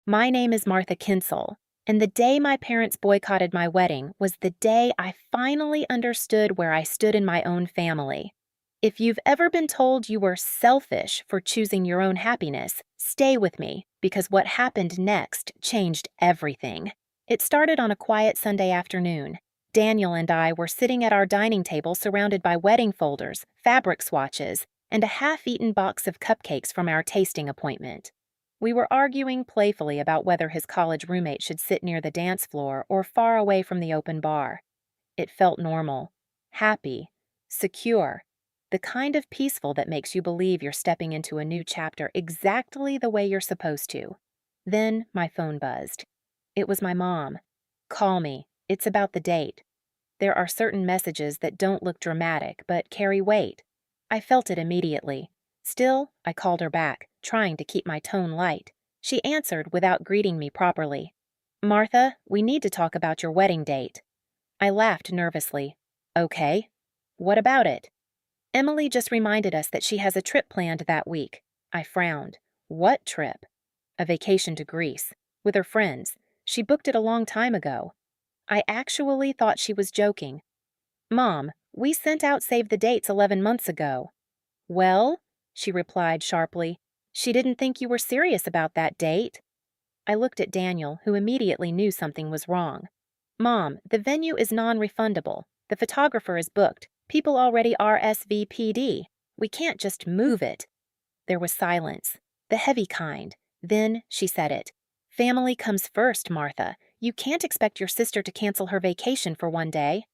My name is Martha Kintzel, and the day my parents boycotted my wedding was the day I finally understood where I stood in my own family. If you've ever been told you were selfish for choosing your own happiness, stay with me, because what happened next changed everything. It started on a quiet Sunday afternoon. Daniel and I were sitting at our dining table surrounded by wedding folders, fabric swatches, and a half-eaten box of cupcakes from our tasting appointment. We were arguing playfully about whether his college roommate should sit near the dance floor or far away from the open bar. It felt normal, happy, secure, the kind of peaceful that makes you believe you're stepping into a new chapter exactly the way you're supposed to. Then my phone buzzed. It was my mom. "Call me. It's about the date." There are certain messages that don't look dramatic but carry weight. I felt it immediately. Still, I called her back, trying to keep my tone light. She answered without greeting me properly. "Martha, we need to talk about your wedding date." I laughed nervously. "Okay. What about it?" "Emily just reminded us that she has a trip planned that week." I frowned. "What trip?" "A vacation to Greece. With her friends. She booked it a long time ago." I actually thought she was joking. "Mom, we sent out save the dates 11 months ago." "Well," she replied sharply, "she didn't think you were serious about that date." I looked at Daniel, who immediately knew something was wrong. "Mom, the venue is non-refundable. The photographer is booked. People already RSVP'd. We can't just move it." There was silence, the heavy kind. Then she said it. "Family comes first, Martha. You can't expect your sister to cancel her vacation for one day."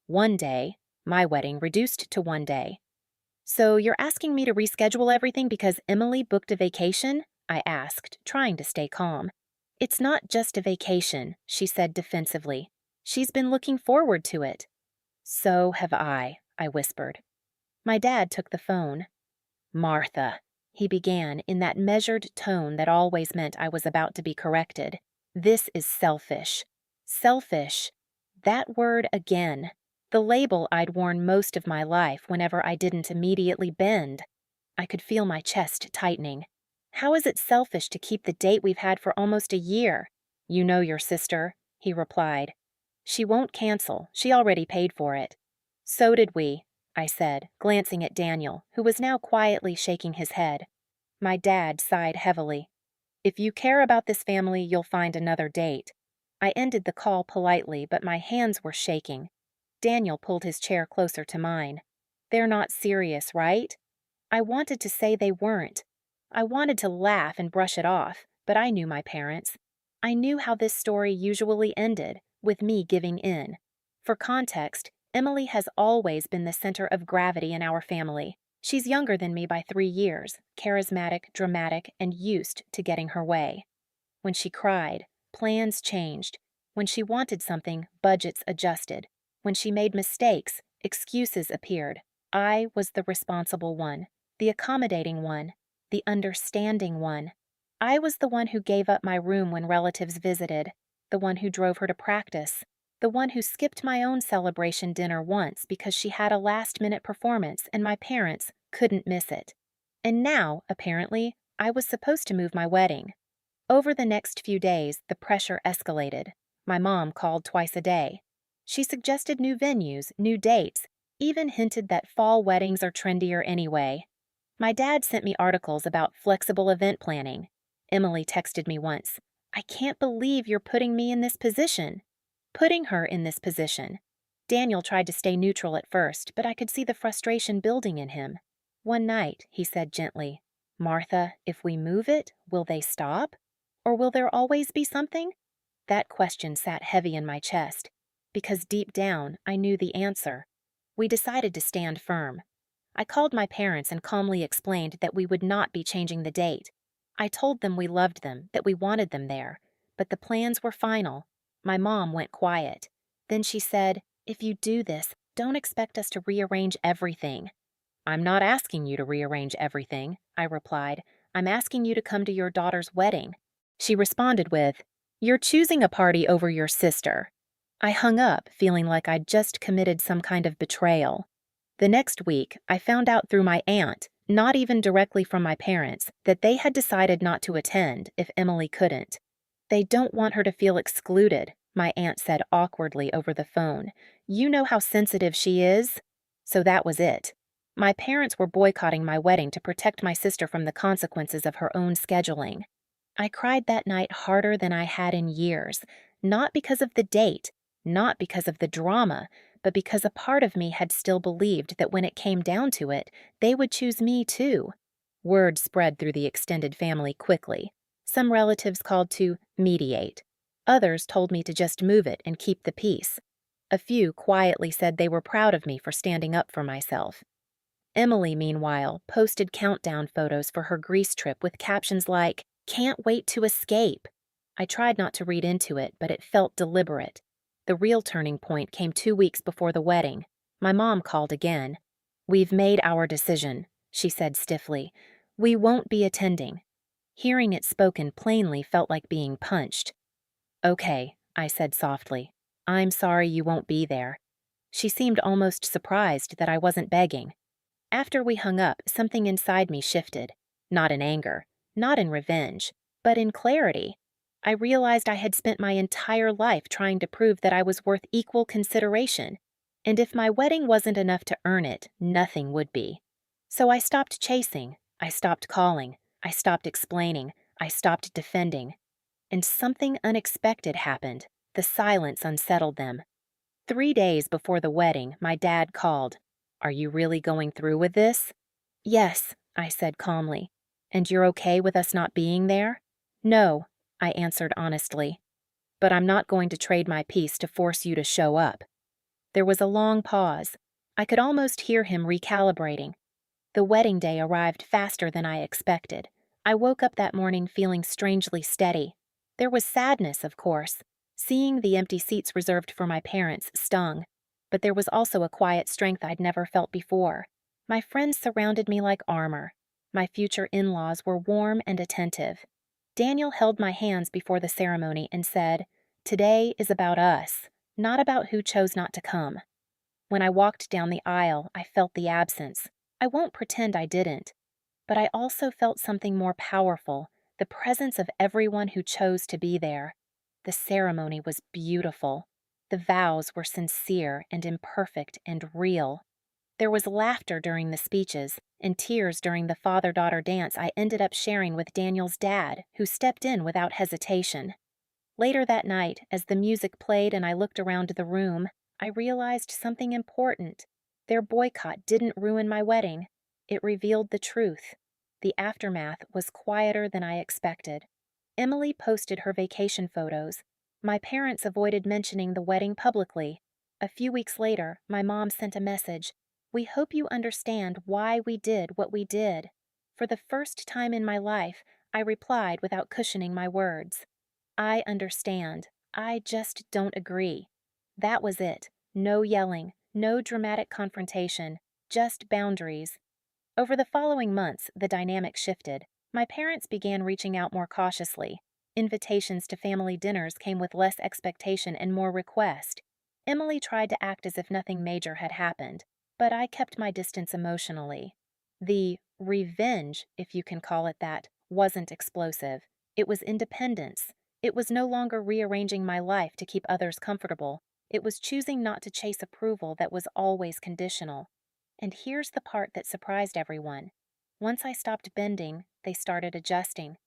One day, my wedding reduced to one day. "So you're asking me to reschedule everything because Emily booked a vacation?" I asked, trying to stay calm. "It's not just a vacation," she said defensively. "She's been looking forward to it." "So have I whispered. My dad took the phone. "Martha," he began in that measured tone that always meant I was about to be corrected. "This is selfish." Selfish. That word again. The label I'd worn most of my life whenever I didn't immediately bend. I could feel my chest tightening. "How is it selfish to keep the date we've had for almost a year?" "You know your sister," he replied. "She won't cancel. She already paid for it." "So did we," I said, glancing at Daniel, who was now quietly shaking his head. My dad sighed heavily. "If you care about this family, you'll find another date." I ended the call politely, but my hands were shaking. Daniel pulled his chair closer to mine. "They're not serious, right?" I wanted to say they weren't. I wanted to laugh and brush it off, but I knew my parents. I knew how this story usually ended, with me giving in. For context, Emily has always been the center of gravity in our family. She's younger than me by 3 years, charismatic, dramatic, and used to getting her way. When she cried, plans changed. When she wanted something, budgets adjusted. When she made mistakes, excuses appeared. I was the responsible one, the accommodating one, the understanding one. I was the one who gave up my room when relatives visited, the one who drove her to practice, the one who skipped my own celebration dinner once because she had a last-minute performance and my parents couldn't miss it. And now, apparently, I was supposed to move my wedding. Over the next few days, the pressure escalated. My mom called twice a day. She suggested new venues, new dates, even hinted that fall weddings are trendier anyway. My dad sent me articles about flexible event planning. Emily texted me once, "I can't believe you're putting me in this position." Putting her in this position. Daniel tried to stay neutral at first, but I could see the frustration building in him. One night, he said gently, "Martha, if we move it, will they stop? Or will there always be something?" That question sat heavy in my chest, because deep down I knew the answer. We decided to stand firm. I called my parents and calmly explained that we would not be changing the date. I told them we loved them, that we wanted them there, but the plans were final. My mom went quiet. Then she said, "If you do this, don't expect us to rearrange everything." "I'm not asking you to rearrange everything," I replied. "I'm asking you to come to your daughter's wedding." She responded with, "You're choosing a party over your sister." I hung up, feeling like I'd just committed some kind of betrayal. The next week, I found out through my aunt, not even directly from my parents, that they had decided not to attend if Emily couldn't. They don't want her to feel excluded, my aunt said awkwardly over the phone. You know how sensitive she is? So that was it. My parents were boycotting my wedding to protect my sister from the consequences of her own scheduling. I cried that night harder than I had in years, not because of the date, not because of the drama, but because a part of me had still believed that when it came down to it, they would choose me too. Word spread through the extended family quickly. Some relatives called to mediate. Others told me to just move it and keep the peace. A few quietly said they were proud of me for standing up for myself. Emily, meanwhile, posted countdown photos for her Greece trip with captions like, "Can't wait to escape." I tried not to read into it, but it felt deliberate. The real turning point came 2 weeks before the wedding. My mom called again. "We've made our decision," she said stiffly. "We won't be attending." Hearing it spoken plainly felt like being punched. "Okay," I said softly. "I'm sorry you won't be there." She seemed almost surprised that I wasn't begging. After we hung up, something inside me shifted. Not in anger, not in revenge, but in clarity. I realized I had spent my entire life trying to prove that I was worth equal consideration. And if my wedding wasn't enough to earn it, nothing would be. So I stopped chasing. I stopped calling. I stopped explaining. I stopped defending. And something unexpected happened. The silence unsettled them. 3 days before the wedding, my dad called. "Are you really going through with this?" "Yes," I said calmly. "And you're okay with us not being there?" "No," I answered honestly. "But I'm not going to trade my peace to force you to show up." There was a long pause. I could almost hear him recalibrating. The wedding day arrived faster than I expected. I woke up that morning feeling strangely steady. There was sadness, of course. Seeing the empty seats reserved for my parents stung. But there was also a quiet strength I'd never felt before. My friends surrounded me like armor. My future in-laws were warm and attentive. Daniel held my hands before the ceremony and said, "Today is about us, not about who chose not to come." When I walked down the aisle, I felt the absence. I won't pretend I didn't. But I also felt something more powerful, the presence of everyone who chose to be there. The ceremony was beautiful. The vows were sincere and imperfect and real. There was laughter during the speeches and tears during the father-daughter dance I ended up sharing with Daniel's dad, who stepped in without hesitation. Later that night, as the music played and I looked around the room, I realized something important. Their boycott didn't ruin my wedding. It revealed the truth. The aftermath was quieter than I expected. Emily posted her vacation photos. My parents avoided mentioning the wedding publicly. A few weeks later, my mom sent a message. "We hope you understand why we did what we did." For the first time in my life, I replied without cushioning my words. "I understand. I just don't agree." That was it. No yelling, no dramatic confrontation, just boundaries. Over the following months, the dynamic shifted. My parents began reaching out more cautiously. Invitations to family dinners came with less expectation and more request. Emily tried to act as if nothing major had happened, but I kept my distance emotionally. The revenge, if you can call it that, wasn't explosive. It was independence. It was no longer rearranging my life to keep others comfortable. It was choosing not to chase approval that was always conditional. And here's the part that surprised everyone. Once I stopped bending, they started adjusting.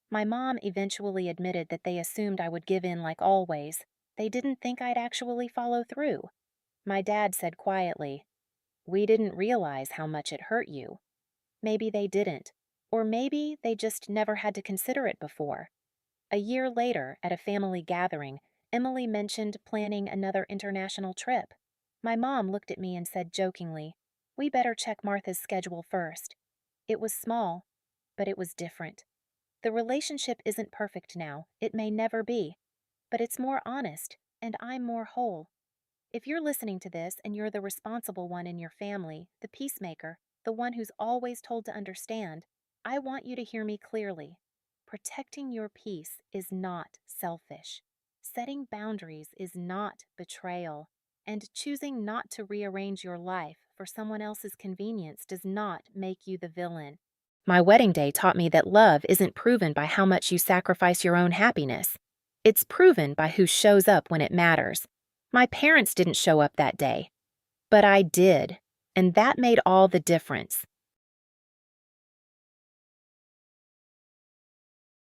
My mom eventually admitted that they assumed I would give in like always. They didn't think I'd actually follow through. My dad said quietly, "We didn't realize how much it hurt you." Maybe they didn't. Or maybe they just never had to consider it before. A year later, at a family gathering, Emily mentioned planning another international trip. My mom looked at me and said jokingly, "We better check Martha's schedule first." It was small, but it was different. The relationship isn't perfect now. It may never be. But it's more honest, and I'm more whole. If you're listening to this and you're the responsible one in your family, the peacemaker, the one who's always told to understand, I want you to hear me clearly. Protecting your peace is not selfish. Setting boundaries is not betrayal. And choosing not to rearrange your life for someone else's convenience does not make you the villain. My wedding day taught me that love isn't proven by how much you sacrifice your own happiness. It's proven by who shows up when it matters. My parents didn't show up that day, but I did, and that made all the difference.